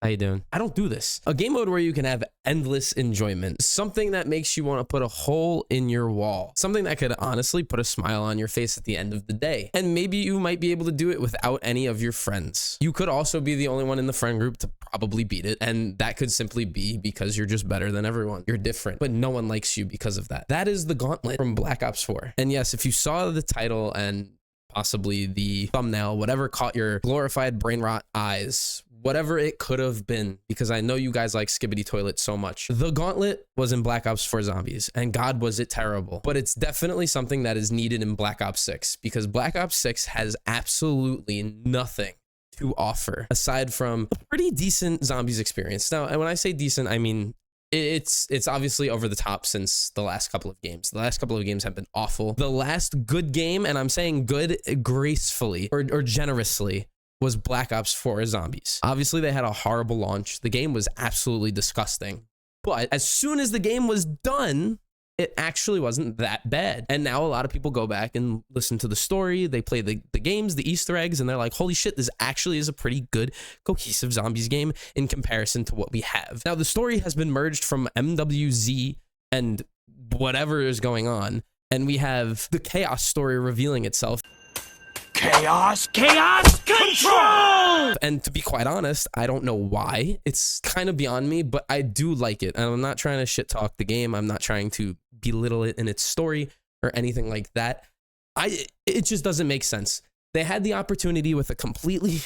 How you doing? I don't do this. A game mode where you can have endless enjoyment. Something that makes you want to put a hole in your wall. Something that could honestly put a smile on your face at the end of the day. And maybe you might be able to do it without any of your friends. You could also be the only one in the friend group to probably beat it. And that could simply be because you're just better than everyone. You're different, but no one likes you because of that. That is the Gauntlet from Black Ops 4. And yes, if you saw the title and possibly the thumbnail, whatever caught your glorified brain rot eyes, whatever it could have been, because I know you guys like Skibbity Toilet so much. The Gauntlet was in Black Ops 4 Zombies, and God, was it terrible. But it's definitely something that is needed in Black Ops 6, because Black Ops 6 has absolutely nothing to offer aside from a pretty decent zombies experience. Now, and when I say decent, I mean it's obviously over the top since the last couple of games. The last couple of games have been awful. The last good game, and I'm saying good gracefully or generously, was Black Ops 4 Zombies. Obviously, they had a horrible launch. The game was absolutely disgusting. But as soon as the game was done, it actually wasn't that bad. And now a lot of people go back and listen to the story. They play the games, the Easter eggs, and they're like, holy shit, this actually is a pretty good cohesive zombies game in comparison to what we have. Now, the story has been merged from MWZ and whatever is going on. And we have the chaos story revealing itself. Chaos control! And to be quite honest, I don't know why. It's kind of beyond me, but I do like it. And I'm not trying to shit talk the game. I'm not trying to belittle it in its story or anything like that. It just doesn't make sense. They had the opportunity with a completely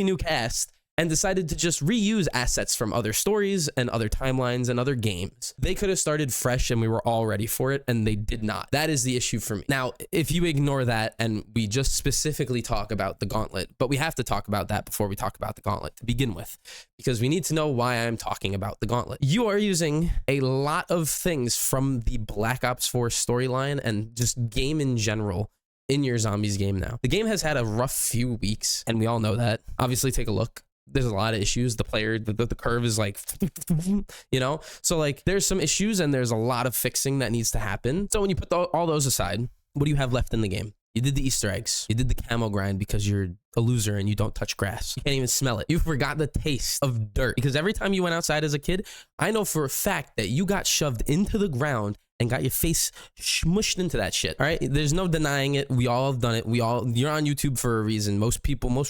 new cast and decided to just reuse assets from other stories and other timelines and other games. They could have started fresh and we were all ready for it, and they did not. That is the issue for me. Now, if you ignore that and we just specifically talk about the Gauntlet, but we have to talk about that before we talk about the Gauntlet to begin with, because we need to know why I'm talking about the Gauntlet. You are using a lot of things from the Black Ops 4 storyline and just game in general in your zombies game now. The game has had a rough few weeks, and we all know that. Obviously, take a look. There's a lot of issues. The player, the curve is like, you know? So like there's some issues and there's a lot of fixing that needs to happen. So when you put all those aside, what do you have left in the game? You did the Easter eggs. You did the camo grind because you're a loser and you don't touch grass. You can't even smell it. You forgot the taste of dirt, because every time you went outside as a kid, I know for a fact that you got shoved into the ground and got your face smushed into that shit. All right, there's no denying it. We all have done it. You're on YouTube for a reason. Most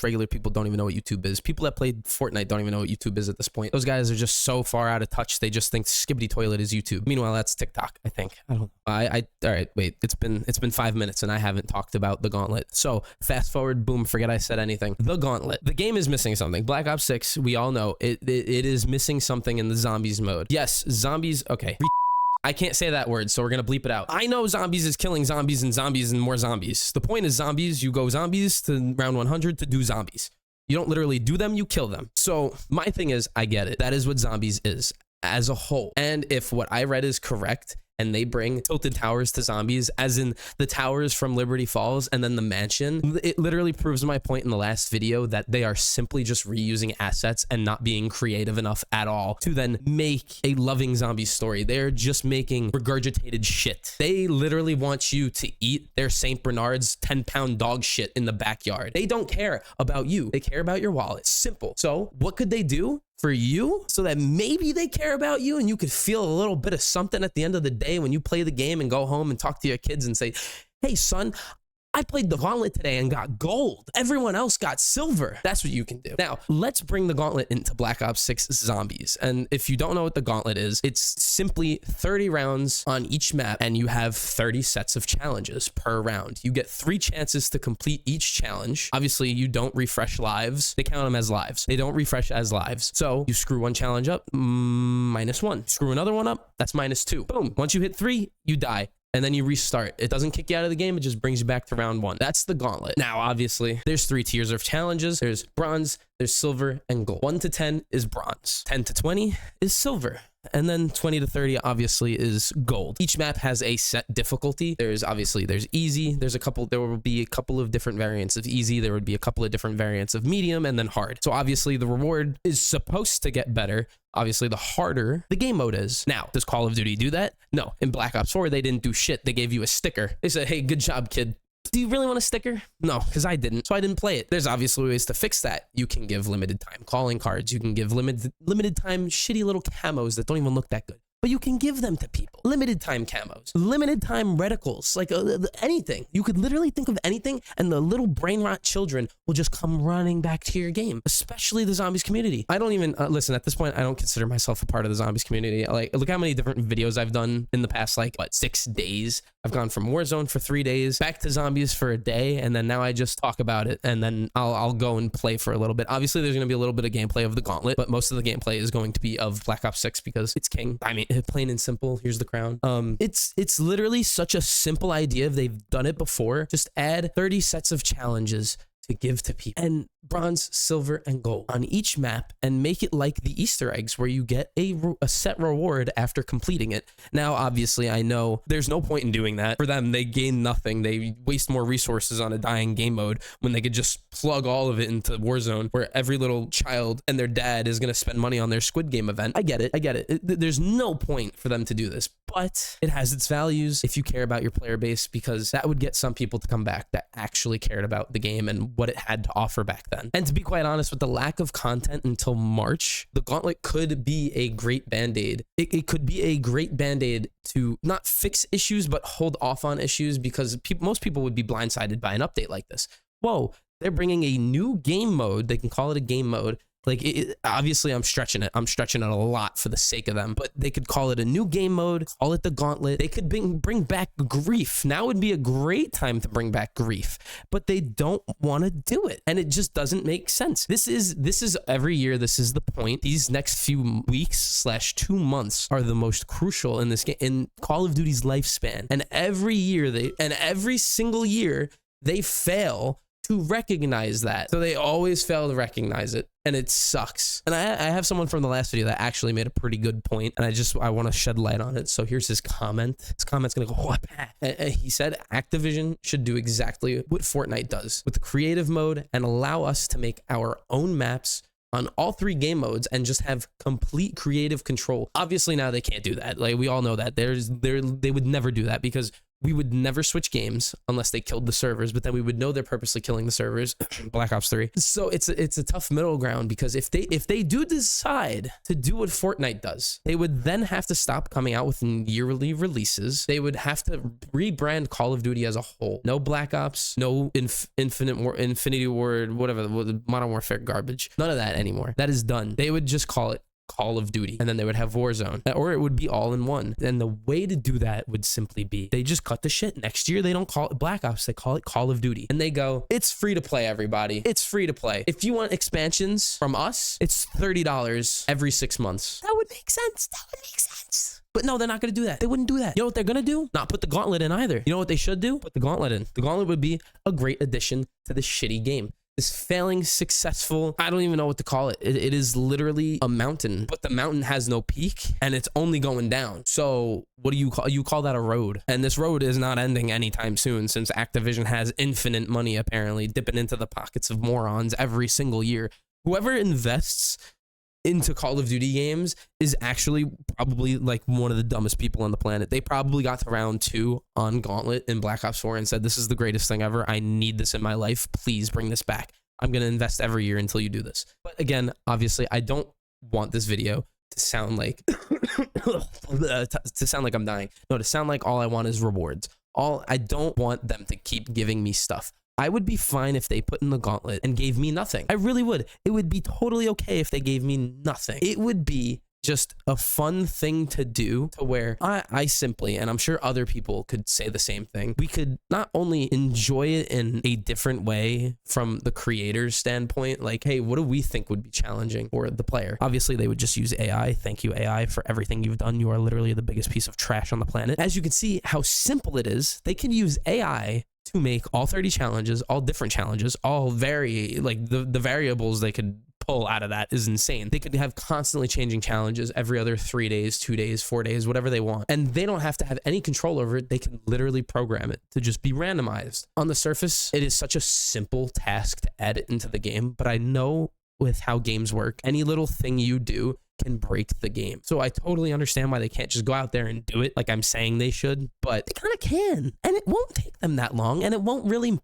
regular people don't even know what YouTube is. People that played Fortnite don't even know what YouTube is at this point. Those guys are just so far out of touch. They just think Skibbity Toilet is YouTube. Meanwhile, that's TikTok, I think. I don't know. All right, wait. It's been 5 minutes and I haven't talked about the Gauntlet. So fast forward, boom, forget I said anything. The Gauntlet. The game is missing something. Black Ops 6, we all know it is missing something in the zombies mode. Yes, zombies. Okay. I can't say that word, so we're going to bleep it out. I know zombies is killing zombies and more zombies. The point is zombies, you go zombies to round 100 to do zombies. You don't literally do them, you kill them. So my thing is, I get it. That is what zombies is as a whole. And if what I read is correct, and they bring tilted towers to zombies, as in the towers from Liberty Falls and then the mansion, it literally proves my point in the last video that they are simply just reusing assets and not being creative enough at all to then make a loving zombie story. They're just making regurgitated shit. They literally want you to eat their St. Bernard's 10-pound dog shit in the backyard. They don't care about you. They care about your wallet. Simple. So what could they do for you so that maybe they care about you and you could feel a little bit of something at the end of the day when you play the game and go home and talk to your kids and say, hey son, I played the Gauntlet today and got gold. Everyone else got silver. That's what you can do. Now, let's bring the Gauntlet into Black Ops 6 Zombies. And if you don't know what the Gauntlet is, it's simply 30 rounds on each map, and you have 30 sets of challenges per round. You get 3 chances to complete each challenge. Obviously, you don't refresh lives. They count them as lives. They don't refresh as lives. So you screw one challenge up, -1. Screw another one up, that's -2. Boom. Once you hit 3, you die. And then you restart. It doesn't kick you out of the game. It just brings you back to round 1. That's the Gauntlet. Now, obviously, there's 3 tiers of challenges. There's bronze, there's silver, and gold. 1 to 10 is bronze. 10 to 20 is silver. And then 20 to 30 obviously is gold. Each map has a set difficulty. There's easy. There will be a couple of different variants of easy. There would be a couple of different variants of medium, and then hard. So obviously the reward is supposed to get better. Obviously the harder the game mode is. Now, does Call of Duty do that? No. In Black Ops 4, they didn't do shit. They gave you a sticker. They said, hey, good job, kid. Do you really want a sticker? No, because I didn't, so I didn't play it. There's obviously ways to fix that. You can give limited time calling cards. You can give limited time shitty little camos that don't even look that good. But you can give them to people. Limited time camos, limited time reticles, like anything. You could literally think of anything, and the little brain rot children will just come running back to your game, especially the zombies community. I don't even, listen, at this point, I don't consider myself a part of the zombies community. Like, look how many different videos I've done in the past, like, what, 6 days? I've gone from Warzone for 3 days, back to zombies for a day, and then now I just talk about it, and then I'll go and play for a little bit. Obviously, there's going to be a little bit of gameplay of the Gauntlet, but most of the gameplay is going to be of Black Ops 6 because it's king. I mean, plain and simple. Here's the crown. It's literally such a simple idea. If they've done it before, just add 30 sets of challenges to give to people, and bronze, silver, and gold on each map, and make it like the Easter eggs where you get a set reward after completing it. Now, obviously, I know there's no point in doing that. For them, they gain nothing. They waste more resources on a dying game mode when they could just plug all of it into Warzone, where every little child and their dad is going to spend money on their Squid Game event. I get it. There's no point for them to do this, but it has its values if you care about your player base, because that would get some people to come back that actually cared about the game and what it had to offer back then. And to be quite honest, with the lack of content until March, the Gauntlet could be a great band-aid. It could be a great band-aid to not fix issues, but hold off on issues, because most people would be blindsided by an update like this. Whoa, they're bringing a new game mode. They can call it a game mode. Like, obviously, I'm stretching it. I'm stretching it a lot for the sake of them, but they could call it a new game mode, call it the Gauntlet. They could bring back grief. Now would be a great time to bring back grief, but they don't want to do it, and it just doesn't make sense. This is every year. This is the point. These next few weeks / 2 months are the most crucial in this game, in Call of Duty's lifespan. And every single year they fail to recognize that. So they always fail to recognize it, and it sucks. And I have someone from the last video that actually made a pretty good point, and I want to shed light on it. So here's his comment. His comment's gonna go, what? He said Activision should do exactly what Fortnite does with the creative mode and allow us to make our own maps on all 3 game modes and just have complete creative control. Obviously now they can't do that. Like, we all know that. They would never do that, because we would never switch games unless they killed the servers, but then we would know they're purposely killing the servers. Black Ops 3. So it's a tough middle ground, because if they do decide to do what Fortnite does, they would then have to stop coming out with yearly releases. They would have to rebrand Call of Duty as a whole. No Black Ops, no Infinity Ward, whatever, Modern Warfare garbage. None of that anymore. That is done. They would just call it Call of Duty, and then they would have Warzone, or it would be all in one. And the way to do that would simply be, they just cut the shit. Next year, they don't call it Black Ops, they call it Call of Duty. And they go, it's free to play, everybody. It's free to play. If you want expansions from us, it's $30 every 6 months. That would make sense. But no, they're not going to do that. They wouldn't do that. You know what they're going to do? Not put the Gauntlet in either. You know what they should do? Put the Gauntlet in. The Gauntlet would be a great addition to this shitty game. This failing successful, I don't even know what to call it. It is literally a mountain, but the mountain has no peak, and it's only going down. So what do you call that a road? And this road is not ending anytime soon, since Activision has infinite money apparently dipping into the pockets of morons every single year. Whoever invests into Call of Duty games is actually probably like one of the dumbest people on the planet. They probably got to round 2 on Gauntlet in Black Ops 4 and said, this is the greatest thing ever. I need this in my life. Please bring this back. I'm going to invest every year until you do this. But again, obviously, I don't want this video to sound like I'm dying. No, to sound like all I want is rewards. I don't want them to keep giving me stuff. I would be fine if they put in the Gauntlet and gave me nothing. I really would. It would be totally okay if they gave me nothing. It would be just a fun thing to do, to where I simply, and I'm sure other people could say the same thing, we could not only enjoy it in a different way from the creator's standpoint, like, hey, what do we think would be challenging for the player? Obviously, they would just use AI. Thank you, AI, for everything you've done. You are literally the biggest piece of trash on the planet. As you can see how simple it is, they can use AI to make all 30 challenges, all different challenges, all vary, like the variables they could pull out of that is insane. They could have constantly changing challenges every other 3 days, 2 days, 4 days, whatever they want. And they don't have to have any control over it. They can literally program it to just be randomized. On the surface, it is such a simple task to add it into the game, but I know with how games work, any little thing you do can break the game. So I totally understand why they can't just go out there and do it like I'm saying they should, but they kind of can. And it won't take them that long, and it won't really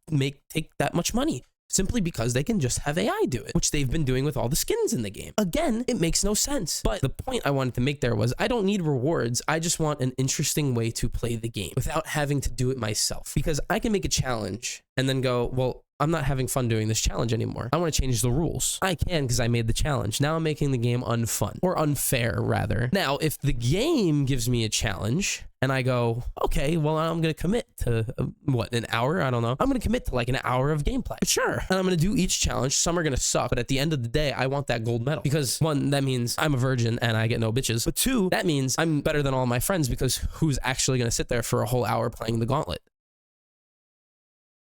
take that much money, simply because they can just have AI do it, which they've been doing with all the skins in the game. Again, it makes no sense. But the point I wanted to make there was I don't need rewards. I just want an interesting way to play the game without having to do it myself, because I can make a challenge and then go, well, I'm not having fun doing this challenge anymore. I want to change the rules. I can, because I made the challenge. Now I'm making the game unfun, or unfair rather. Now, if the game gives me a challenge and I go, okay, well, I'm going to commit to what, an hour? I don't know. I'm going to commit to like an hour of gameplay. Sure. And I'm going to do each challenge. Some are going to suck, but at the end of the day, I want that gold medal, because one, that means I'm a virgin and I get no bitches. But two, that means I'm better than all my friends, because who's actually going to sit there for a whole hour playing the Gauntlet?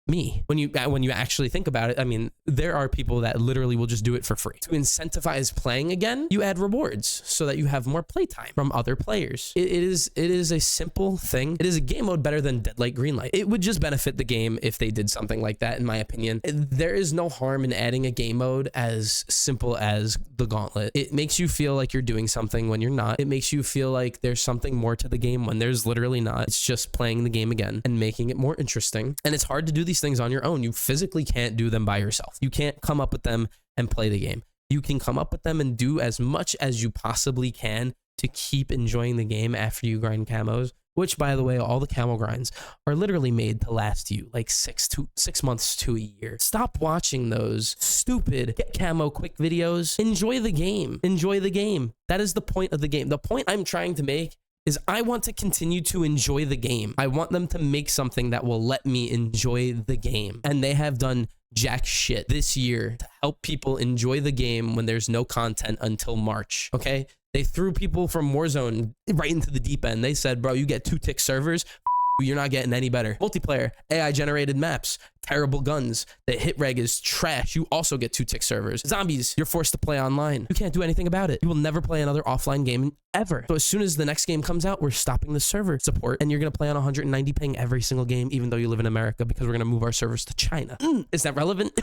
Me. When you actually think about it, I mean, there are people that literally will just do it for free. To incentivize playing again, you add rewards so that you have more playtime from other players. It is a simple thing. It is a game mode better than Dead Light Green Light. It would just benefit the game if they did something like that, in my opinion. There is no harm in adding a game mode as simple as the Gauntlet. It makes you feel like you're doing something when you're not. It makes you feel like there's something more to the game when there's literally not. It's just playing the game again and making it more interesting. And it's hard to do these things on your own. You physically can't do them by yourself. You can't come up with them and play the game. You can come up with them and do as much as you possibly can to keep enjoying the game after you grind camos, which, by the way, all the camo grinds are literally made to last you like 6 months to a year. Stop watching those stupid get camo quick videos. Enjoy the game. Enjoy the game. That is the point of the game. The point I'm trying to make is I want to continue to enjoy the game. I want them to make something that will let me enjoy the game. And they have done jack shit this year to help people enjoy the game when there's no content until March, okay? They threw people from Warzone right into the deep end. They said, bro, you get 2-tick servers, you're not getting any better. Multiplayer, AI generated maps, terrible guns. The hit reg is trash. You also get 2-tick servers. Zombies, you're forced to play online. You can't do anything about it. You will never play another offline game ever. So as soon as the next game comes out, we're stopping the server support, and you're going to play on 190 ping every single game, even though you live in America, because we're going to move our servers to China. Is that relevant?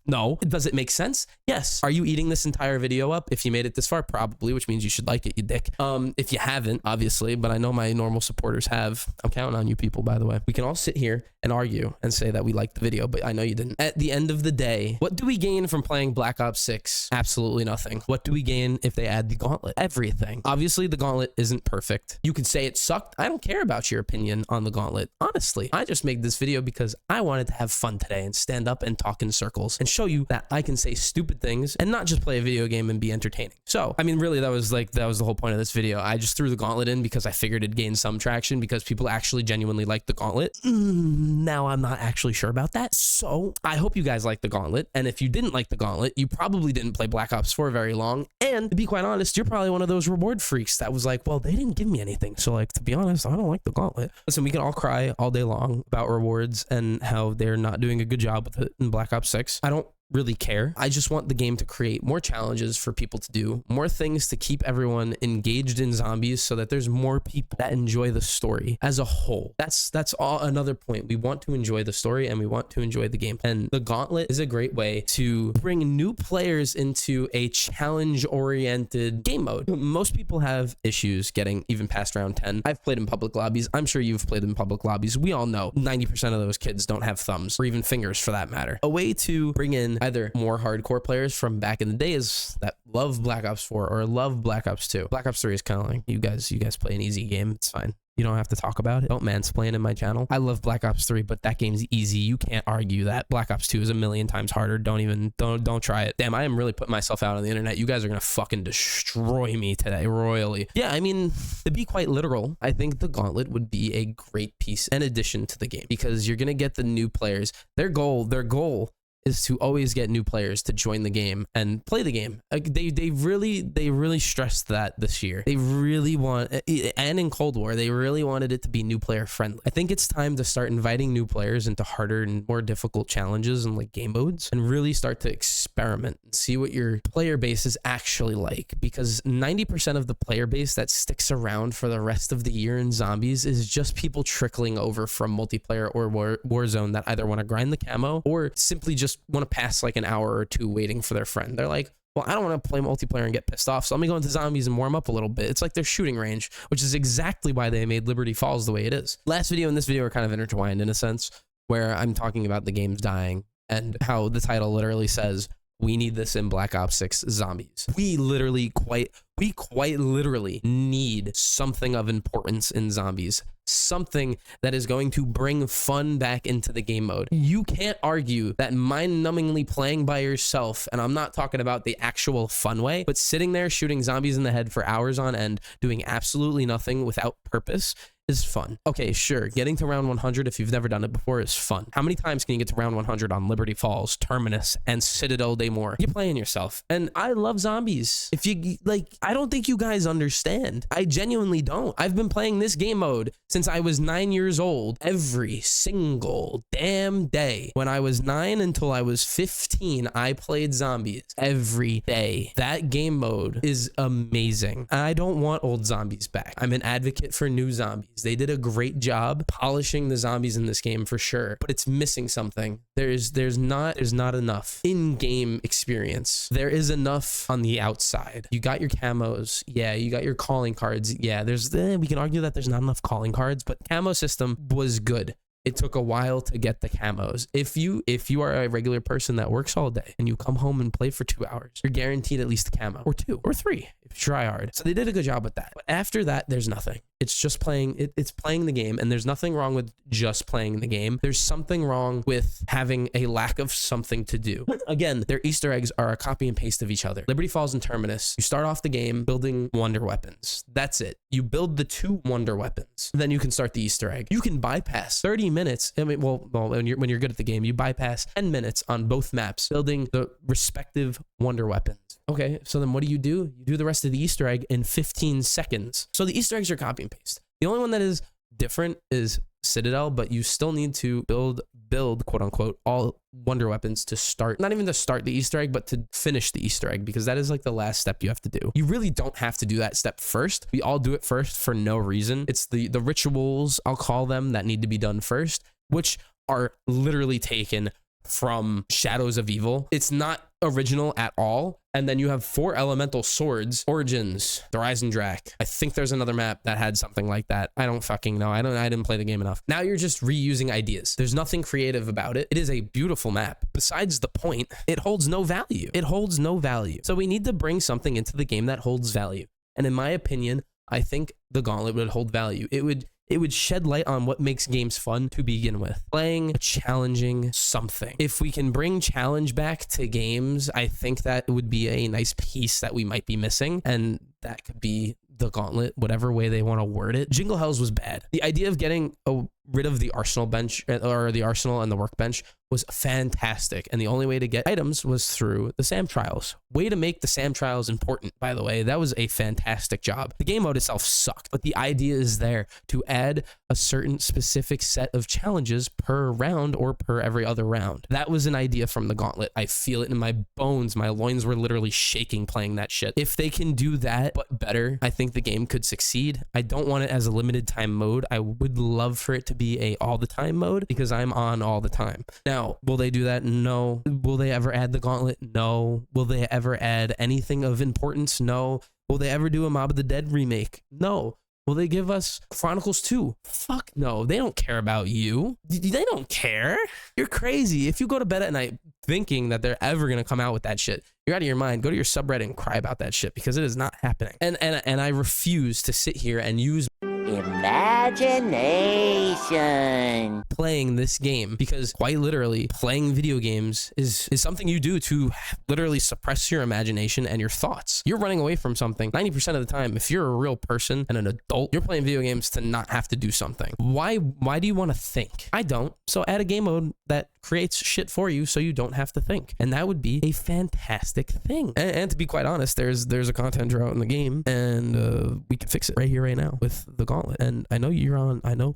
No. Does it make sense? Yes. Are you eating this entire video up? If you made it this far, probably, which means you should like it, you dick. If you haven't, obviously, but I know my normal supporters have. I'm counting on you people, by the way. We can all sit here and argue and say that we liked the video, but I know you didn't. At the end of the day, what do we gain from playing Black Ops 6? Absolutely nothing. What do we gain if they add the Gauntlet? Everything. Obviously, the Gauntlet isn't perfect. You could say it sucked. I don't care about your opinion on the Gauntlet. Honestly, I just made this video because I wanted to have fun today and stand up and talk in circles and show you that I can say stupid things and not just play a video game and be entertaining. So, I mean, really, that was the whole point of this video. I just threw the Gauntlet in because I figured it'd gain some traction because people actually genuinely like the Gauntlet. Now I'm not actually sure about that. So I hope you guys like the Gauntlet. And if you didn't like the Gauntlet, you probably didn't play Black Ops 4 very long. And to be quite honest, you're probably one of those reward freaks that was like, well, they didn't give me anything. So like, to be honest, I don't like the Gauntlet. Listen, we can all cry all day long about rewards and how they're not doing a good job with it in Black Ops 6. I don't really care. I just want the game to create more challenges for people to do, more things to keep everyone engaged in zombies so that there's more people that enjoy the story as a whole. That's all another point. We want to enjoy the story and we want to enjoy the game. And the Gauntlet is a great way to bring new players into a challenge-oriented game mode. Most people have issues getting even past round 10. I've played in public lobbies. I'm sure you've played in public lobbies. We all know 90% of those kids don't have thumbs or even fingers for that matter. A way to bring in either more hardcore players from back in the days that love Black Ops 4 or love Black Ops 2. Black Ops 3 is kind of like, you guys play an easy game. It's fine. You don't have to talk about it. Don't mansplain in my channel. I love Black Ops 3, but that game's easy. You can't argue that. Black Ops 2 is a million times harder. Don't try it. Damn, I am really putting myself out on the internet. You guys are gonna fucking destroy me today, royally. Yeah, I mean, to be quite literal, I think the Gauntlet would be a great piece and addition to the game because you're gonna get the new players. Their goal is to always get new players to join the game and play the game. Like they really stressed that this year. They really want, and in Cold War, they really wanted it to be new player friendly. I think it's time to start inviting new players into harder and more difficult challenges and like game modes and really start to experiment and see what your player base is actually like, because 90% of the player base that sticks around for the rest of the year in zombies is just people trickling over from multiplayer or Warzone that either want to grind the camo or simply just want to pass like an hour or two waiting for their friend. They're like, well, I don't want to play multiplayer and get pissed off, so let me go into zombies and warm up a little bit. It's like their shooting range, which is exactly why they made Liberty Falls the way it is. Last video and this video are kind of intertwined in a sense, where I'm talking about the games dying and how the title literally says, we need this in Black Ops 6 Zombies. We quite literally need something of importance in zombies. Something that is going to bring fun back into the game mode. You can't argue that mind-numbingly playing by yourself, and I'm not talking about the actual fun way, but sitting there shooting zombies in the head for hours on end, doing absolutely nothing without purpose, is fun. Okay, sure, getting to round 100 if you've never done it before is fun. How many times can you get to round 100 on Liberty Falls, Terminus, and Citadel Day More? You're playing yourself. And I love zombies. If you, like, I don't think you guys understand. I genuinely don't. I've been playing this game mode since I was 9 years old, every single damn day. When I was 9 until I was 15, I played zombies every day. That game mode is amazing. I don't want old zombies back. I'm an advocate for new zombies. They did a great job polishing the zombies in this game for sure, but it's missing something. There's not enough in-game experience. There is enough on the outside. You got your camos, yeah, you got your calling cards, yeah, we can argue that there's not enough calling cards, but camo system was good. It took a while to get the camos. If you are a regular person that works all day and you come home and play for 2 hours, you're guaranteed at least a camo, or 2 or 3 if you try hard. So they did a good job with that. But after that, there's nothing. It's just playing, it's playing the game, and there's nothing wrong with just playing the game. There's something wrong with having a lack of something to do. Again, their Easter eggs are a copy and paste of each other. Liberty Falls and Terminus, you start off the game building wonder weapons. That's it. You build the 2 wonder weapons, then you can start the Easter egg. You can bypass 30 minutes. I mean, well, when you're good at the game, you bypass 10 minutes on both maps building the respective wonder weapons. Okay, so then what do? You do the rest of the Easter egg in 15 seconds. So the Easter eggs are copy and paste. The only one that is different is Citadel, but you still need to build quote unquote all wonder weapons to start, not even to start the Easter egg, but to finish the Easter egg, because that is like the last step you have to do. You really don't have to do that step first. We all do it first for no reason. It's the rituals, I'll call them, that need to be done first, which are literally taken from Shadows of Evil. It's not original at all. And then you have 4 elemental swords, Origins, the Rise and Drac. I think there's another map that had something like that. I don't fucking know. I didn't play the game enough. Now you're just reusing ideas. There's nothing creative about it. It is a beautiful map. Besides the point, it holds no value. It holds no value. So we need to bring something into the game that holds value. And in my opinion, I think the Gauntlet would hold value. It would shed light on what makes games fun to begin with. Playing a challenging something. If we can bring challenge back to games, I think that would be a nice piece that we might be missing. And that could be the Gauntlet, whatever way they want to word it. Jingle Hells was bad. The idea of getting rid of the arsenal bench, or the arsenal and the workbench, was fantastic. And the only way to get items was through the SAM trials. Way to make the SAM trials important, by the way. That was a fantastic job. The game mode itself sucked, but the idea is there to add a certain specific set of challenges per round or per every other round. That was an idea from the Gauntlet. I feel it in my bones. My loins were literally shaking playing that shit. If they can do that, but better, I think the game could succeed. I don't want it as a limited time mode. I would love for it to be a all the time mode, because I'm on all the time. Now, will they do that? No. Will they ever add the Gauntlet? No. Will they ever add anything of importance? No. Will they ever do a Mob of the Dead remake? No. Will they give us Chronicles 2? Fuck no. They don't care about you. They don't care. You're crazy. If you go to bed at night thinking that they're ever going to come out with that shit, you're out of your mind. Go to your subreddit and cry about that shit, because it is not happening. And I refuse to sit here and use imagination playing this game, because quite literally playing video games is something you do to literally suppress your imagination and your thoughts. You're running away from something 90% of the time. If you're a real person and an adult, you're playing video games to not have to do something. Why do you want to think? I don't. So add a game mode that creates shit for you so you don't have to think, and that would be a fantastic thing. And to be quite honest, there's a content drought in the game, and we can fix it right here, right now with the Gauntlet. And I know you're on. I know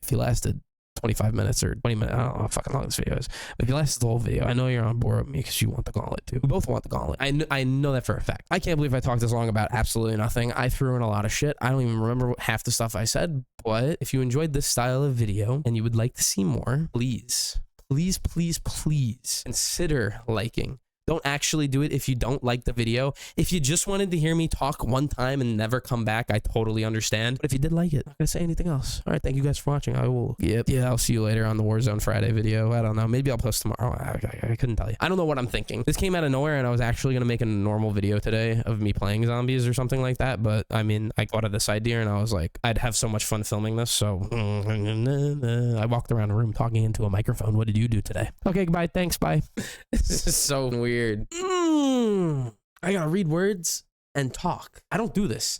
if you lasted 25 minutes or 20 minutes, I don't know how fucking long this video is, but if you lasted the whole video, I know you're on board with me because you want the Gauntlet too. We both want the Gauntlet. I know that for a fact. I can't believe I talked this long about absolutely nothing. I threw in a lot of shit. I don't even remember half the stuff I said, but if you enjoyed this style of video and you would like to see more, please consider liking Don't actually do it if you don't like the video. If you just wanted to hear me talk one time and never come back, I totally understand. But if you did like it, I'm not gonna say anything else. All right, thank you guys for watching. I will. Yep. Yeah, I'll see you later on the Warzone Friday video. I don't know. Maybe I'll post tomorrow. I couldn't tell you. I don't know what I'm thinking. This came out of nowhere, and I was actually gonna make a normal video today of me playing zombies or something like that. But I mean, I thought of this idea, and I was like, I'd have so much fun filming this. So I walked around the room talking into a microphone. What did you do today? Okay, goodbye. Thanks. Bye. This is so weird. I gotta read words and talk. I don't do this.